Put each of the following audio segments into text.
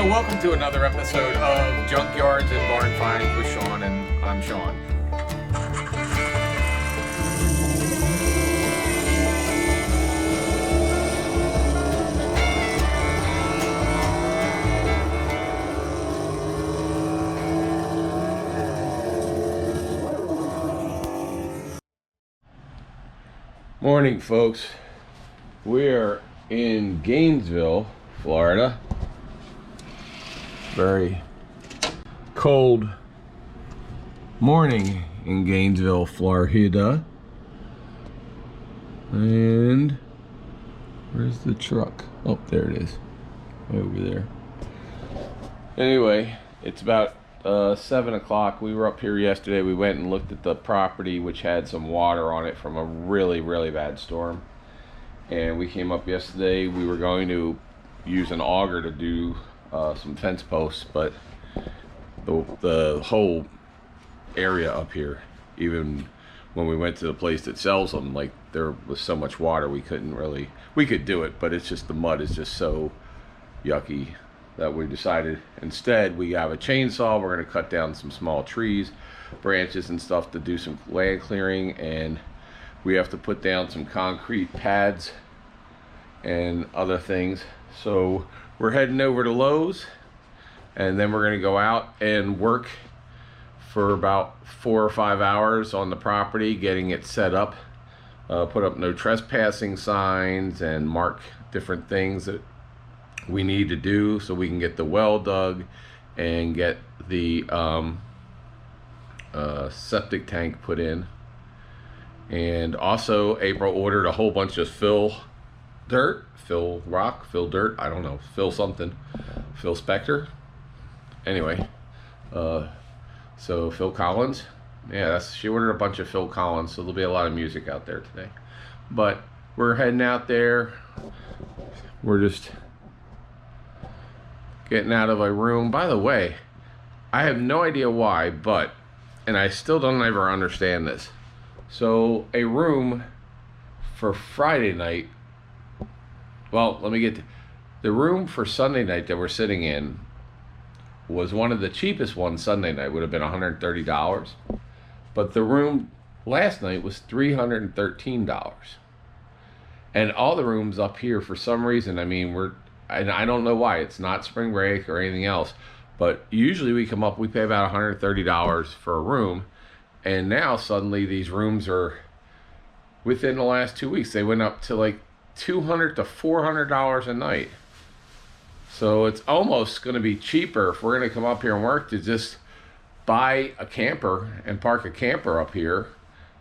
So welcome to another episode of Junkyards and Barn Finds with Sean, and I'm Sean. Morning, folks. We are in Gainesville, Florida. Very cold morning in Gainesville, Florida. And where's the truck? Oh, there it is. Way over there. Anyway, it's about 7 o'clock. We were up here yesterday. We went and looked at the property, which had some water on it from a really bad storm. And we came up yesterday. We were going to use an auger to do some fence posts, but the whole area up here, even when we went to the place that sells them, like, there was so much water we could do it, but it's just, the mud is just so yucky that we decided instead we have a chainsaw. We're going to cut down some small trees, branches and stuff to do some land clearing, and we have to put down some concrete pads and other things. So we're heading over to Lowe's, and then we're going to go out and work for about 4 or 5 hours on the property, getting it set up, put up no trespassing signs, and mark different things that we need to do so we can get the well dug and get the septic tank put in. And also, April ordered a whole bunch of fill something, Phil Spector. Anyway, so Phil Collins, yeah, she ordered a bunch of Phil Collins, so there'll be a lot of music out there today. But we're heading out there. We're just getting out of a room. By the way, I have no idea why, and I still don't ever understand this. So a room for Friday night, well, let me get to, the room for Sunday night that we're sitting in was one of the cheapest ones. Sunday night would have been $130, but the room last night was $313. And all the rooms up here, for some reason, I mean, and I don't know why, it's not spring break or anything else, but usually we pay about $130 for a room, and now suddenly these rooms are, within the last 2 weeks, they went up to like $200 to $400 a night. So it's almost going to be cheaper if we're going to come up here and work to just buy a camper and park a camper up here,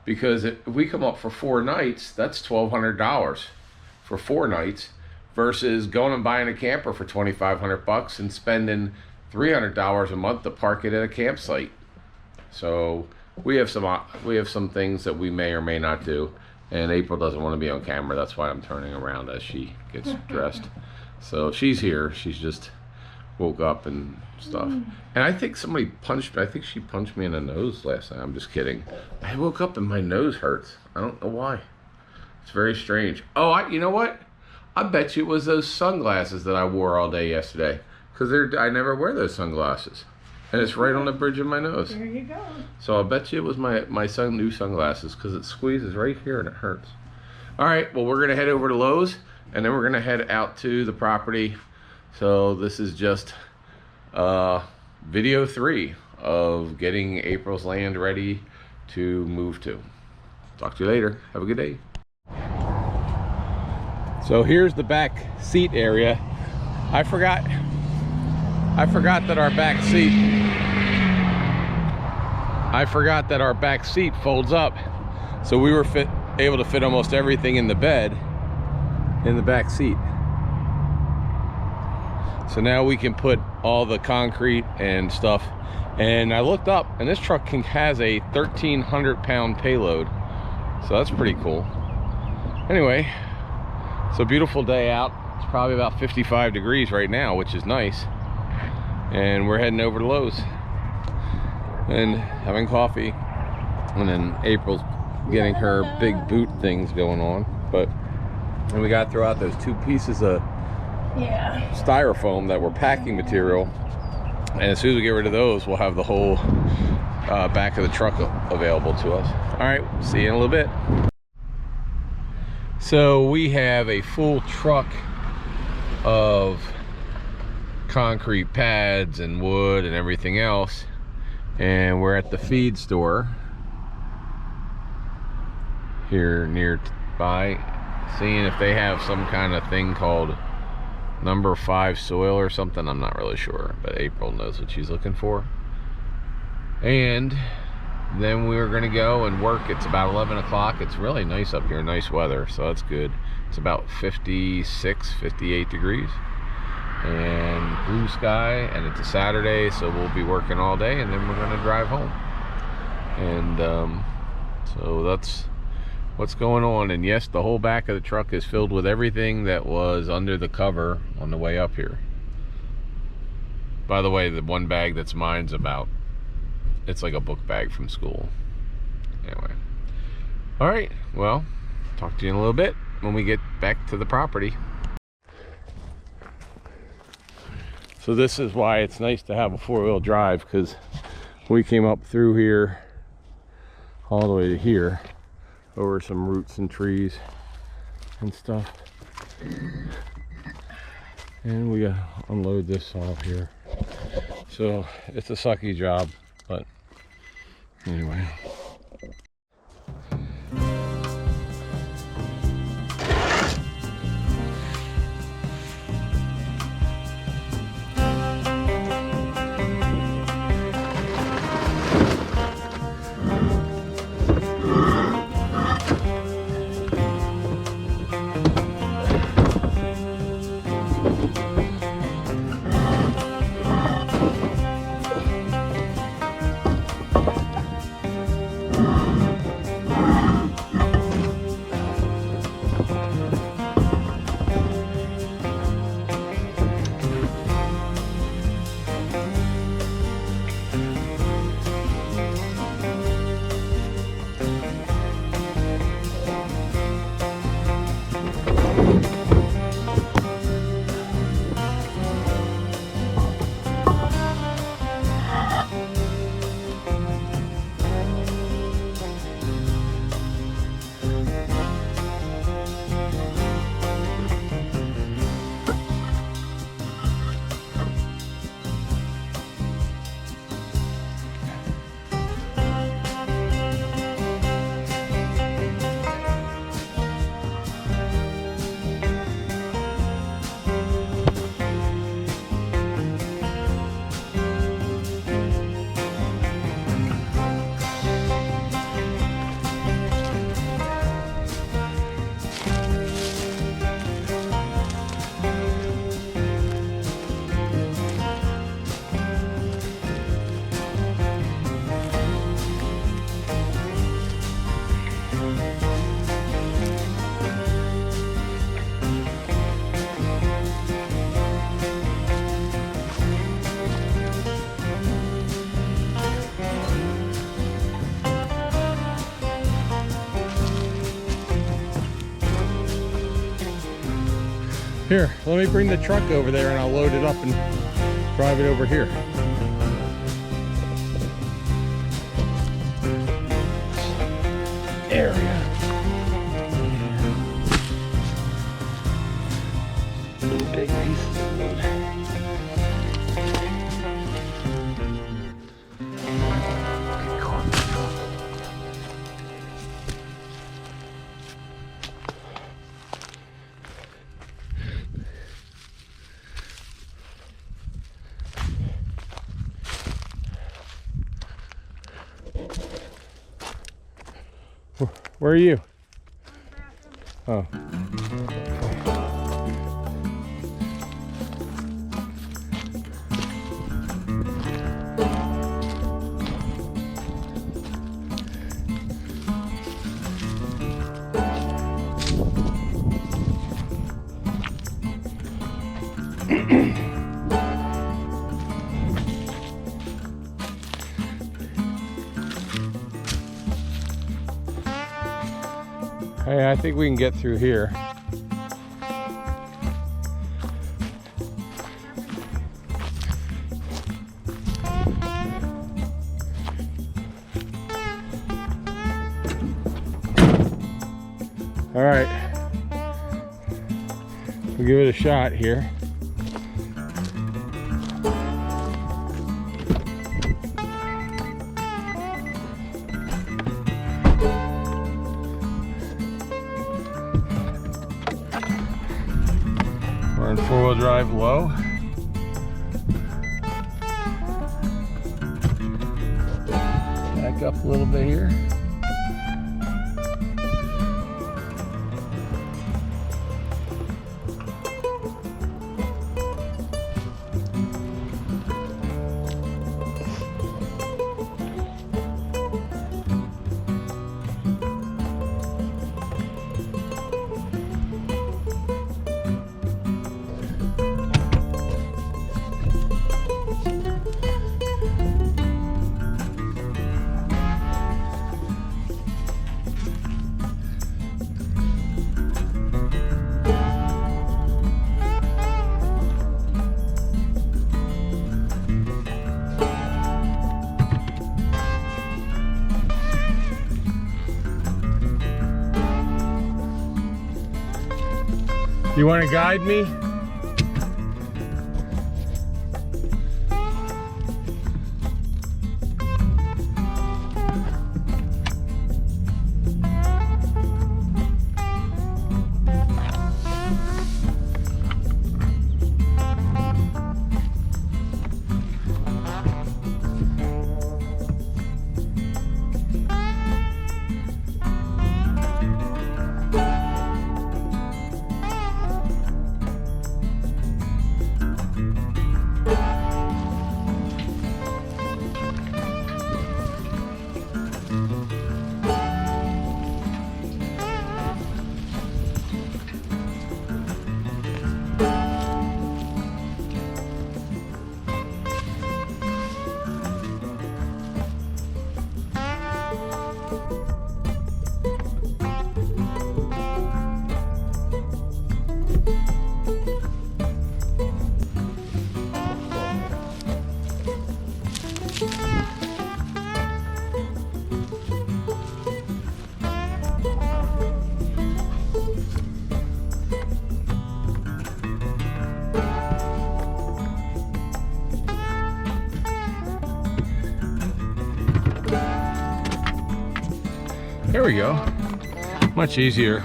because if we come up for 4 nights, that's $1,200 for 4 nights, versus going and buying a camper for $2,500 and spending $300 a month to park it at a campsite. So we have some things that we may or may not do, and April doesn't want to be on camera. That's why I'm turning around as she gets dressed. So she's here. She's just woke up and stuff. And I think somebody punched me. I think she punched me in the nose last night. I'm just kidding. I woke up and my nose hurts. I don't know why. It's very strange. Oh, you know what? I bet you it was those sunglasses that I wore all day yesterday, because I never wear those sunglasses, and it's right on the bridge of my nose. There you go. So I bet you it was my new sunglasses, because it squeezes right here and it hurts. All right, well, we're gonna head over to Lowe's, and then we're gonna head out to the property. So this is just video 3 of getting April's land ready to move to. Talk to you later. Have a good day. So here's the back seat area. I forgot that our back seat folds up. So we were able to fit almost everything in the bed in the back seat. So now we can put all the concrete and stuff. And I looked up, and this truck has a 1,300-pound payload. So that's pretty cool. Anyway, it's a beautiful day out. It's probably about 55 degrees right now, which is nice. And we're heading over to Lowe's and having coffee. And then April's getting her big boot things going on. And we got to throw out those 2 pieces of styrofoam that were packing material. And as soon as we get rid of those, we'll have the whole back of the truck available to us. All right, see you in a little bit. So we have a full truck of concrete pads and wood and everything else, and we're at the feed store here nearby, seeing if they have some kind of thing called number 5 soil or something. I'm not really sure, but April knows what she's looking for. And then we're gonna go and work. It's about 11 o'clock. It's really nice up here, nice weather, so that's good. It's about 56, 58 degrees and blue sky, and it's a Saturday, so we'll be working all day, and then we're gonna drive home. And so that's what's going on. And yes, the whole back of the truck is filled with everything that was under the cover on the way up here. By the way, the one bag that's mine's about, it's like a book bag from school. Anyway, all right, well, talk to you in a little bit when we get back to the property. So this is why it's nice to have a 4-wheel drive, because we came up through here all the way to here over some roots and trees and stuff, and we gotta unload this off here. So it's a sucky job, but anyway. Here, let me bring the truck over there and I'll load it up and drive it over here. Area. Big pieces of wood. Get caught in the truck. Where are you? Oh. Hey, I think we can get through here. All right, we'll give it a shot here. We're in four-wheel drive low. Back up a little bit here. You want to guide me? There we go. Much easier.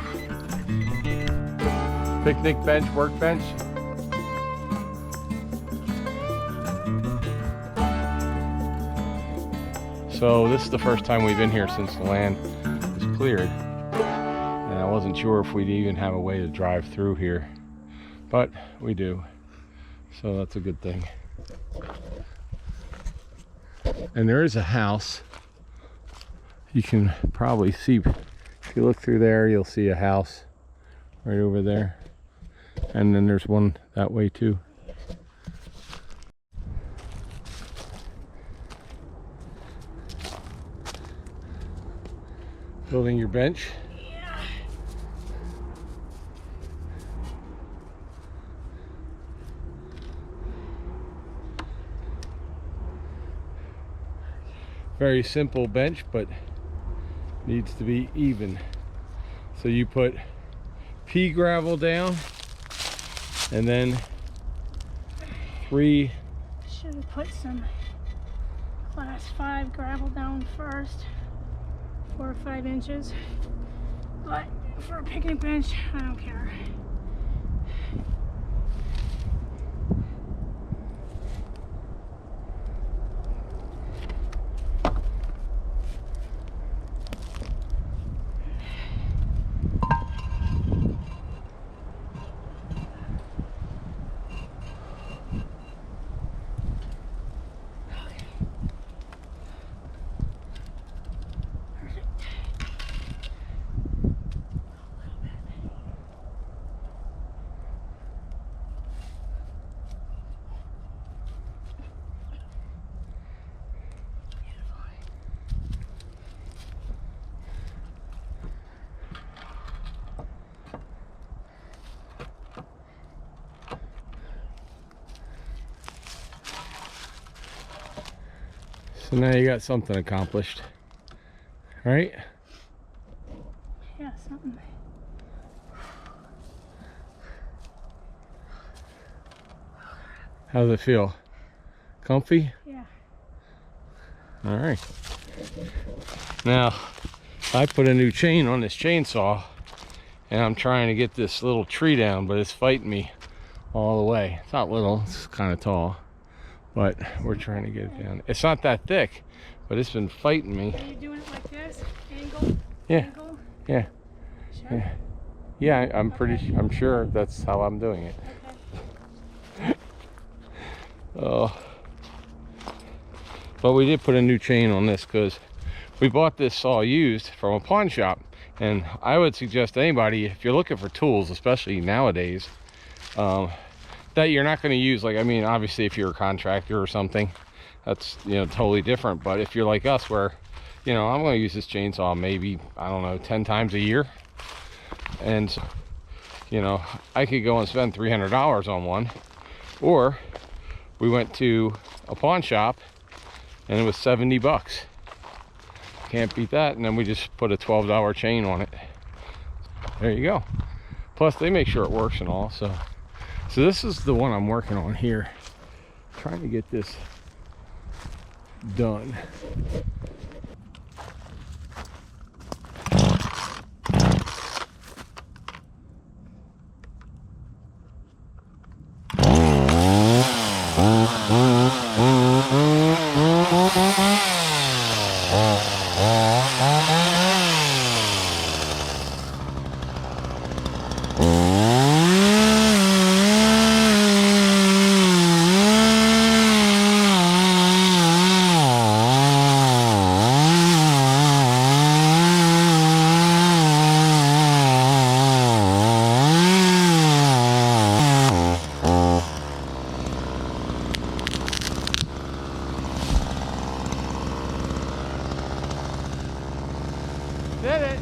Picnic bench, workbench. So this is the first time we've been here since the land was cleared. And I wasn't sure if we'd even have a way to drive through here, but we do. So that's a good thing. And there is a house. You can probably see, if you look through there, you'll see a house right over there. And then there's one that way too. Building your bench. Yeah. Very simple bench, but needs to be even. So you put pea gravel down, and then Should have put some class 5 gravel down first, 4 or 5 inches. But for a picnic bench, I don't care. So now you got something accomplished, right? Yeah, something. How's it feel? Comfy? Yeah. All right. Now, I put a new chain on this chainsaw, and I'm trying to get this little tree down, but it's fighting me all the way. It's not little, it's kind of tall, but we're trying to get it down. It's not that thick, but it's been fighting me. Are you doing it like this? Angle? Yeah. Angle? Yeah. Sure? Yeah. Yeah, I'm sure that's how I'm doing it. Okay. Oh. But we did put a new chain on this because we bought this saw used from a pawn shop. And I would suggest to anybody, if you're looking for tools, especially nowadays, that you're not going to use, like, I mean, obviously if you're a contractor or something, that's, you know, totally different. But if you're like us, where, you know, I'm going to use this chainsaw maybe, I don't know, 10 times a year. And, you know, I could go and spend $300 on one. Or we went to a pawn shop and it was 70 bucks. Can't beat that. And then we just put a $12 chain on it. There you go. Plus they make sure it works and all. So this is the one I'm working on here, trying to get this done. Did it.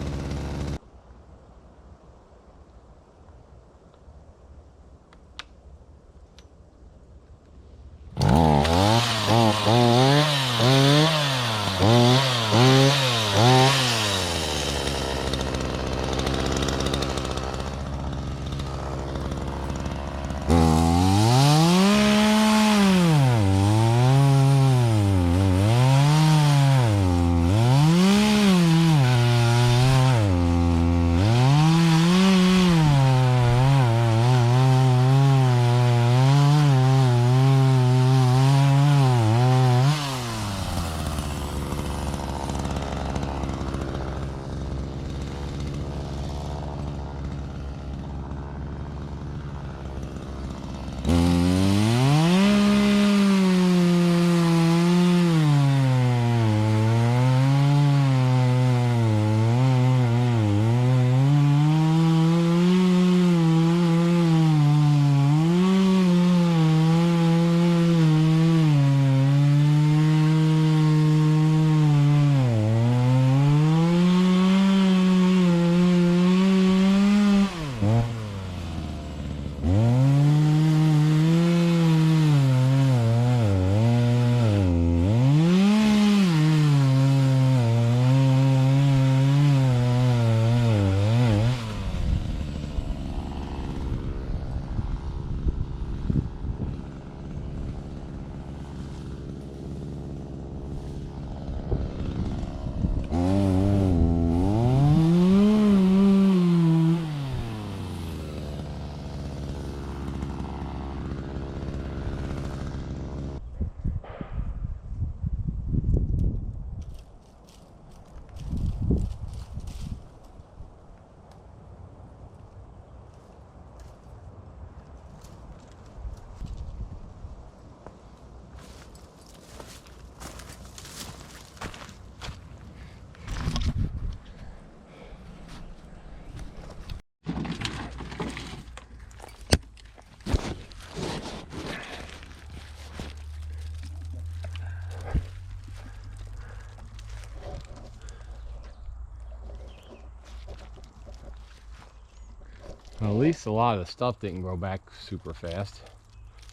Well, at least a lot of the stuff didn't grow back super fast.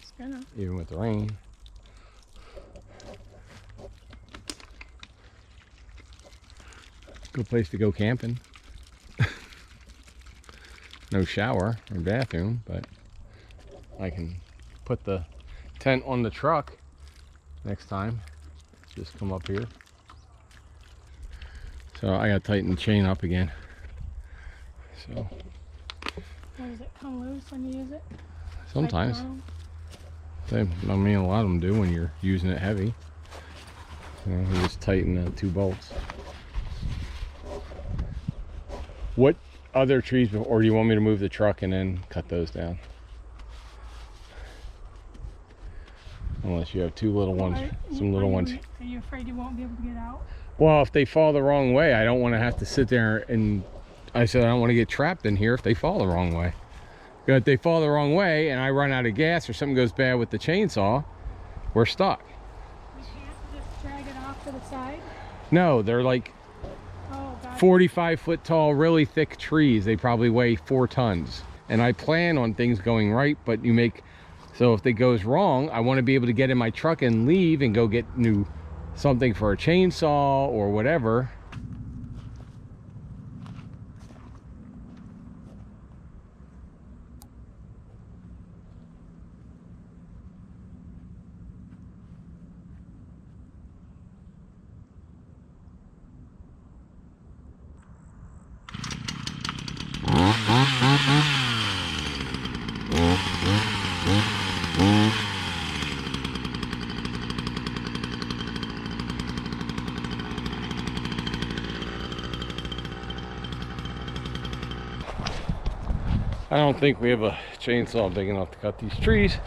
It's gonna. Even with the rain. Good place to go camping. No shower or bathroom, but I can put the tent on the truck next time. Just come up here. So I gotta tighten the chain up again. So. Does it come loose when you use it? Sometimes. I mean, a lot of them do when you're using it heavy. You know, you just tighten the 2 bolts. What other trees, or do you want me to move the truck and then cut those down? Unless you have 2 little ones, some little ones. Are you afraid you won't be able to get out? Well, if they fall the wrong way, I don't want to have to sit there and, I said I don't want to get trapped in here if they fall the wrong way. But if they fall the wrong way and I run out of gas or something goes bad with the chainsaw, we're stuck. You can't just drag it off to the side? No, they're like 45-foot tall, really thick trees. They probably weigh 4 tons. And I plan on things going right, but you make, so if it goes wrong, I want to be able to get in my truck and leave and go get something for a chainsaw or whatever. I don't think we have a chainsaw big enough to cut these trees,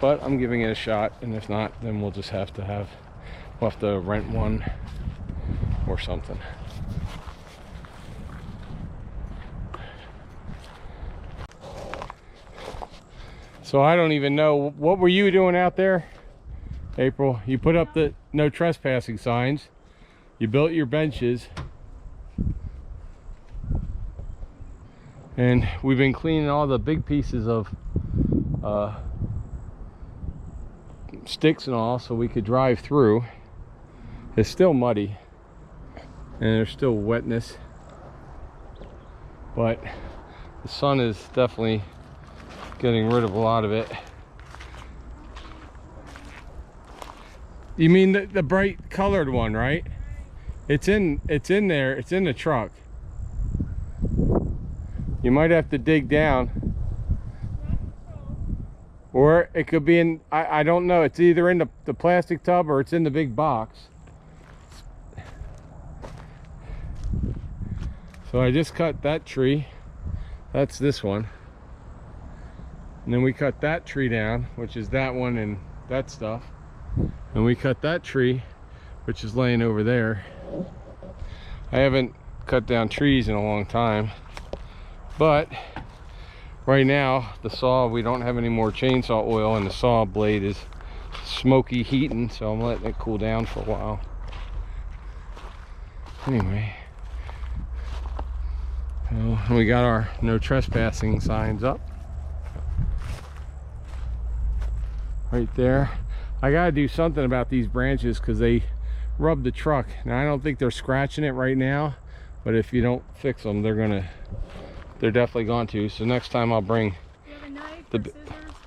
but I'm giving it a shot, and if not, then we'll just have to rent one or something. So I don't even know, what were you doing out there, April? You put up the no trespassing signs, you built your benches, and we've been cleaning all the big pieces of sticks and all so we could drive through. It's still muddy and there's still wetness, but the sun is definitely getting rid of a lot of it. You mean the bright colored one, right? It's in there, it's in the truck. You might have to dig down, or it could be in, I don't know, it's either in the plastic tub or it's in the big box. So I just cut that tree, that's this one, and then we cut that tree down, which is that one and that stuff, and we cut that tree, which is laying over there. I haven't cut down trees in a long time. But right now the saw, we don't have any more chainsaw oil and the saw blade is smoky heating, so I'm letting it cool down for a while. Anyway, so we got our no trespassing signs up right there. I gotta do something about these branches because they rub the truck. Now I don't think they're scratching it right now, but if you don't fix them, they're definitely going to. So next time I'll bring. Do you have a knife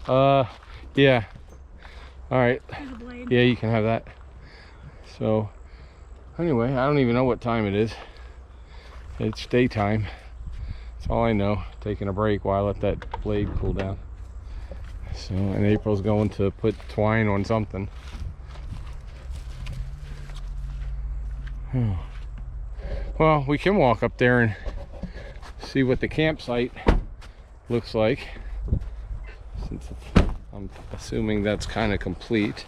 or scissors? Yeah. All right. There's a blade. Yeah, you can have that. So anyway, I don't even know what time it is. It's daytime. That's all I know. Taking a break while I let that blade cool down. So, and April's going to put twine on something. Well, we can walk up there and see what the campsite looks like, since I'm assuming that's kind of complete.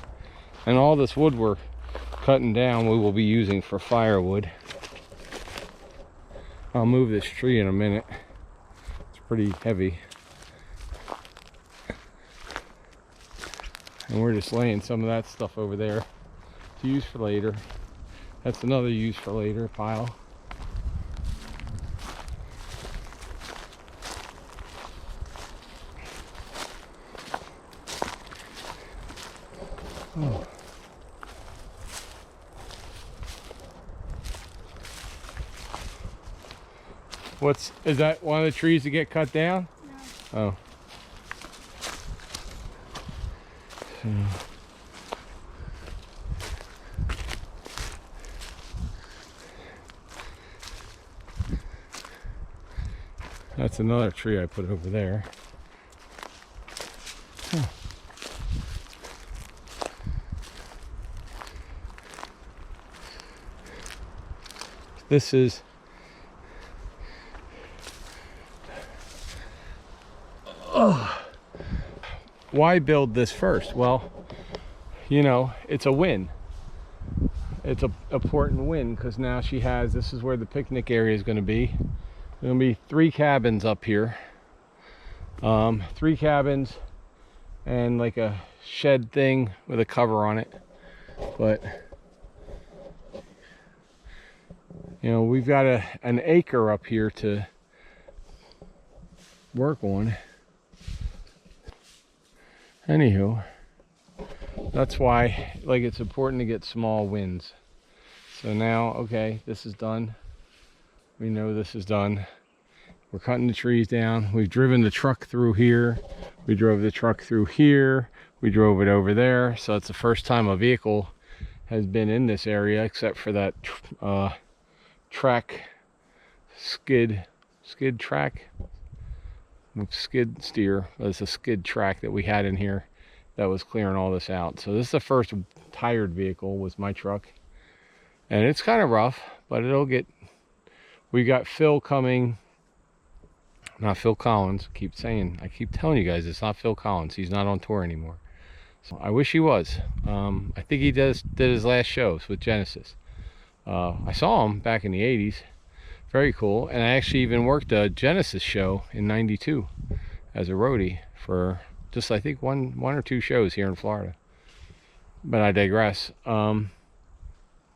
And all this wood we're cutting down we will be using for firewood. I'll move this tree in a minute. It's pretty heavy. And we're just laying some of that stuff over there to use for later. That's another use for later pile. Oh. Is that one of the trees that get cut down? No. Oh. That's another tree I put over there. Huh. This is why build this first? Well, you know, it's a win. It's a important win because now she has, this is where the picnic area is going to be. There's going to be 3 cabins up here. 3 cabins and like a shed thing with a cover on it. But you know, we've got an acre up here to work on. Anywho, that's why, like, it's important to get small wins. So now, okay, this is done. We know this is done. We're cutting the trees down. We've driven the truck through here. We drove the truck through here. We drove it over there. So it's the first time a vehicle has been in this area, except for that skid steer. That's a skid track that we had in here that was clearing all this out. So this is the first tired vehicle with my truck, and it's kind of rough, but it'll get. We got Phil coming, not Phil Collins. I keep telling you guys it's not Phil Collins. He's not on tour anymore. So I wish he was. I think he did his last shows with Genesis. I saw him back in the 80s. Very cool. And I actually even worked a Genesis show in '92 as a roadie for just, I think, one or 2 shows here in Florida. But I digress. What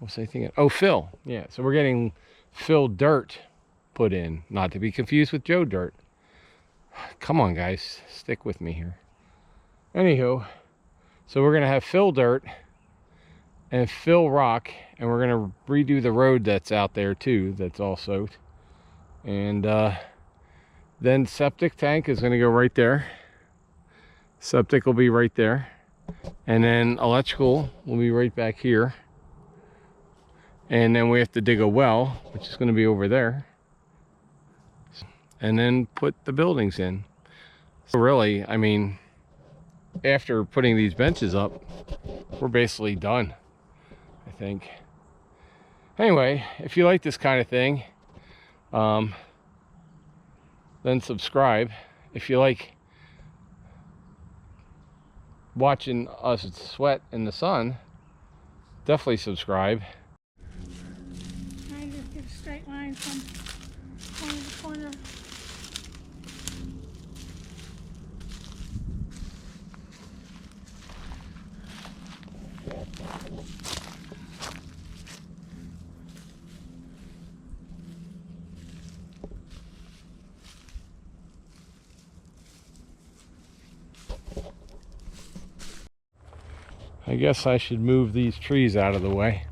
was I thinking? Oh, Phil. Yeah, so we're getting Phil Dirt put in, not to be confused with Joe Dirt. Come on, guys, stick with me here. Anywho, so we're gonna have Phil Dirt and Phil Rock, and we're gonna redo the road that's out there too, that's all soaked. And then septic tank is gonna go right there. Septic will be right there, and then electrical will be right back here. And then we have to dig a well, which is going to be over there, and then put the buildings in. So really, I mean, after putting these benches up, we're basically done, I think. Anyway, if you like this kind of thing, then subscribe. If you like watching us sweat in the sun, definitely subscribe. Get a straight line from corner to corner. I guess I should move these trees out of the way.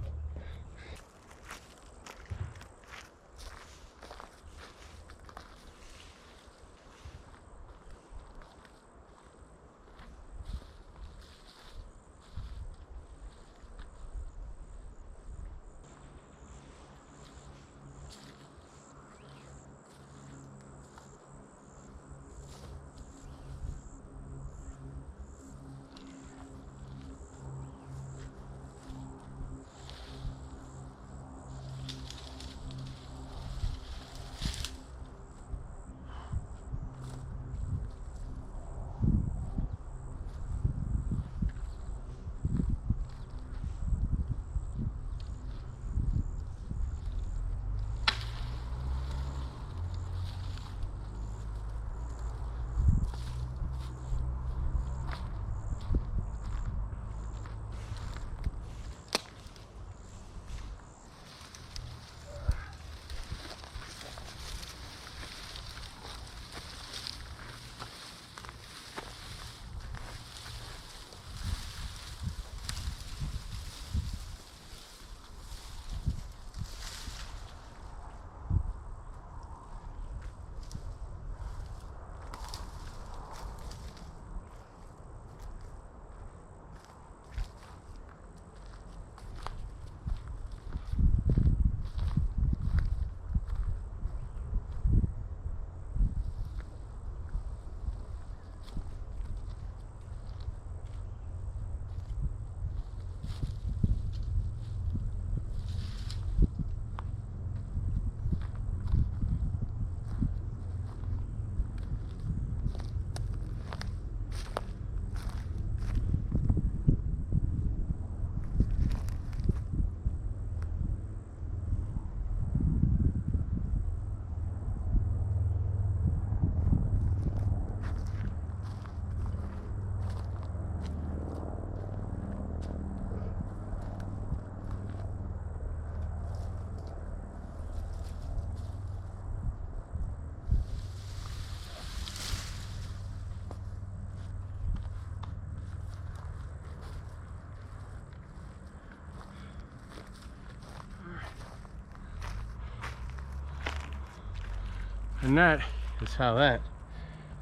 And that is how that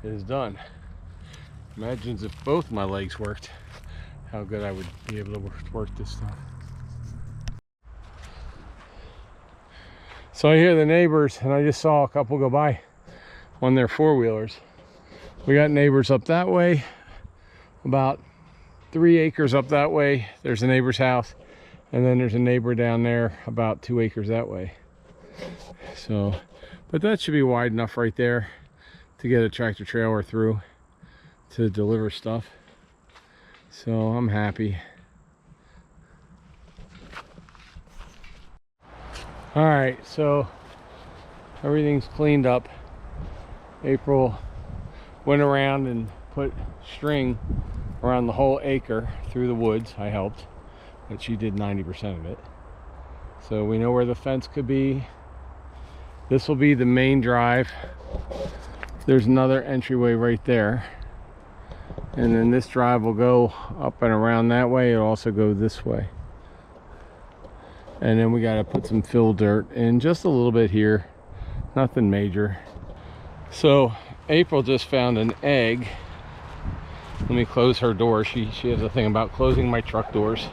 is done. Imagine if both my legs worked, how good I would be able to work this stuff. So I hear the neighbors, and I just saw a couple go by on their four-wheelers. We got neighbors up that way, about 3 acres up that way. There's a neighbor's house, and then there's a neighbor down there about 2 acres that way. So, but that should be wide enough right there to get a tractor trailer through to deliver stuff. So I'm happy. All right, so everything's cleaned up. April went around and put string around the whole acre through the woods. I helped, but she did 90% of it. So we know where the fence could be. This will be the main drive. There's another entryway right there. And then this drive will go up and around that way. It'll also go this way. And then we got to put some fill dirt in just a little bit here. Nothing major. So April just found an egg. Let me close her door. She has a thing about closing my truck doors.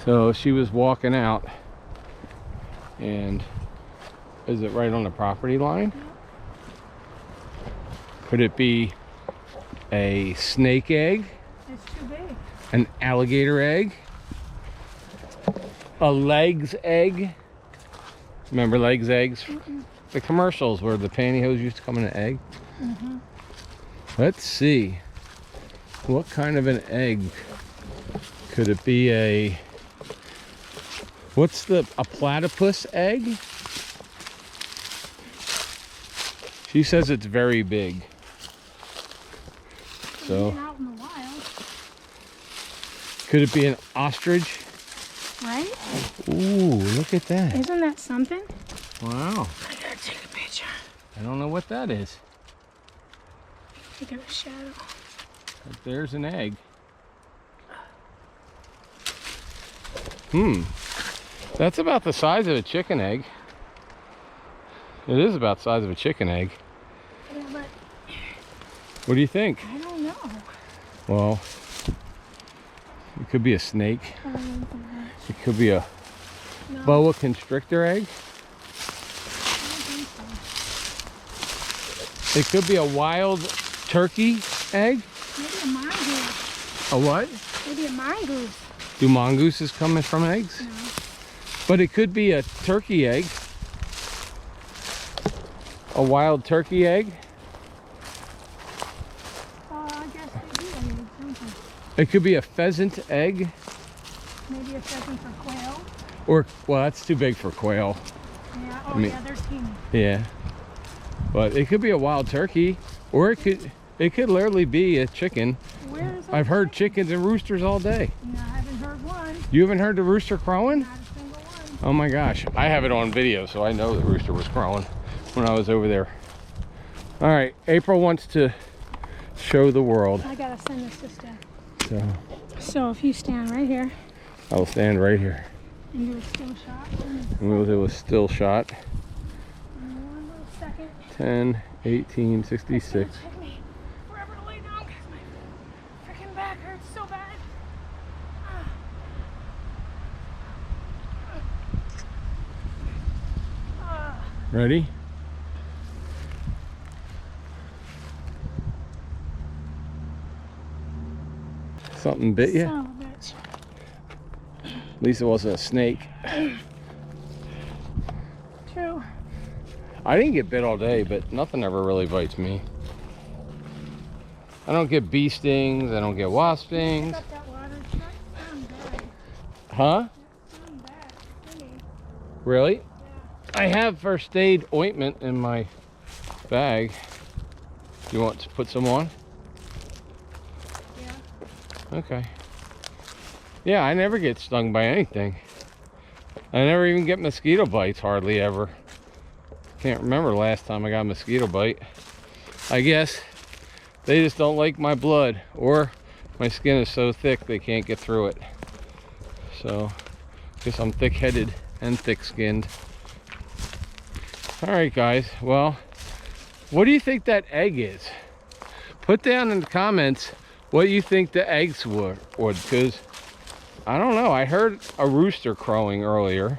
So she was walking out. And is it right on the property line? Could it be a snake egg? It's too big. An alligator egg? A Legs egg? Remember Legs eggs? The commercials where the pantyhose used to come in an egg? Let's see. What kind of an egg? Could it be a... What's a platypus egg? She says it's very big. So Out in the wild. Could it be an ostrich? Right? Ooh, look at that. Isn't that something? Wow. I gotta take a picture. I don't know what that is. Look at the shadow. But there's an egg. That's about the size of a chicken egg. It is about the size of a chicken egg. Yeah, but What do you think? I don't know. Well, it could be a snake. I don't think It could be a no, boa constrictor egg. I don't think so. It could be a wild turkey egg. Maybe a mongoose. A what? Maybe a mongoose. Do mongooses come from eggs? No. But it could be a turkey egg. A wild turkey egg. I guess they do eggs, don't It could be a pheasant egg. they? Maybe a pheasant for quail. Or, well, that's too big for quail. Yeah. Oh, I mean- yeah, they're teeny. Yeah. But it could be a wild turkey. Or it could literally be a chicken. Where is that? I've heard chickens and roosters all day. No, I haven't heard one. You haven't heard the rooster crowing? Not a single one. Oh my gosh. I have it on video, so I know the rooster was crowing when I was over there. All right, April wants to show the world. I gotta send this to Steph. So So if you stand right here I'll stand right here. and do a still shot. And we'll do a still shot. In one little second. 10, 18, 66. It's gonna take me forever to lay down because my freaking back hurts so bad. Ready? Something bit you? Son of a bitch. At least it wasn't a snake. True. I didn't get bit all day, but nothing ever really bites me. I don't get bee stings. I don't get wasp stings. Pick up that water. It's not sound bad. Huh? It's not bad. Really. Really? Yeah. I have first aid ointment in my bag. You want to put some on? Yeah. Okay. Yeah, I never get stung by anything. I never even get mosquito bites, hardly ever. Can't remember the last time I got a mosquito bite. I guess they just don't like my blood, or my skin is so thick they can't get through it. So, guess I'm thick-headed and thick-skinned. All right, guys. Well, what do you think that egg is? Put down in the comments what you think the eggs were, because I don't know. I heard a rooster crowing earlier,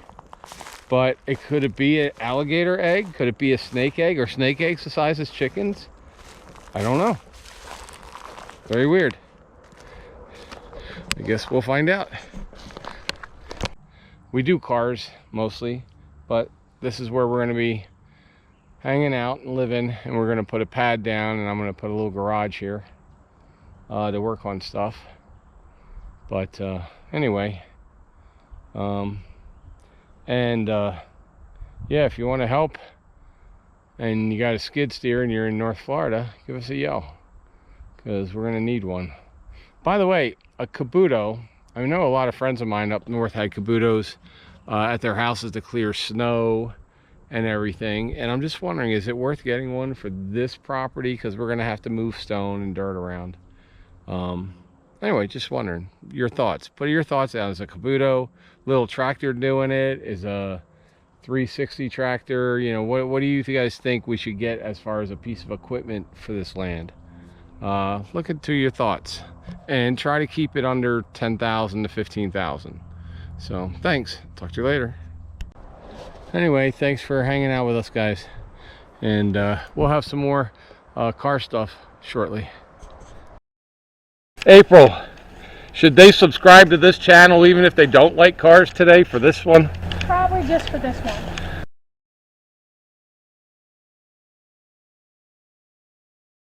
but could it be an alligator egg? Could it be a snake egg, or snake eggs the size as chickens? I don't know. Very weird. I guess we'll find out. We do cars mostly, but this is where we're going to be hanging out and living, and we're going to put a pad down, and I'm going to put a little garage here to work on stuff. But anyway, yeah, if you want to help and you got a skid steer and you're in North Florida, give us a yell, because we're going to need one. By the way, a caboodle, I know a lot of friends of mine up north had caboodles at their houses to clear snow and everything, and I'm just wondering, is it worth getting one for this property, because we're going to have to move stone and dirt around. Anyway, just wondering your thoughts. Put your thoughts down. Is a caboodle, little tractor doing it? Is a 360 tractor? You know, what do you guys think we should get as far as a piece of equipment for this land? Look into your thoughts and try to keep it under 10,000 to 15,000. So thanks. Talk to you later. Anyway, thanks for hanging out with us, guys, and we'll have some more car stuff shortly. April, should they subscribe to this channel even if they don't like cars today for this one? Probably just for this one.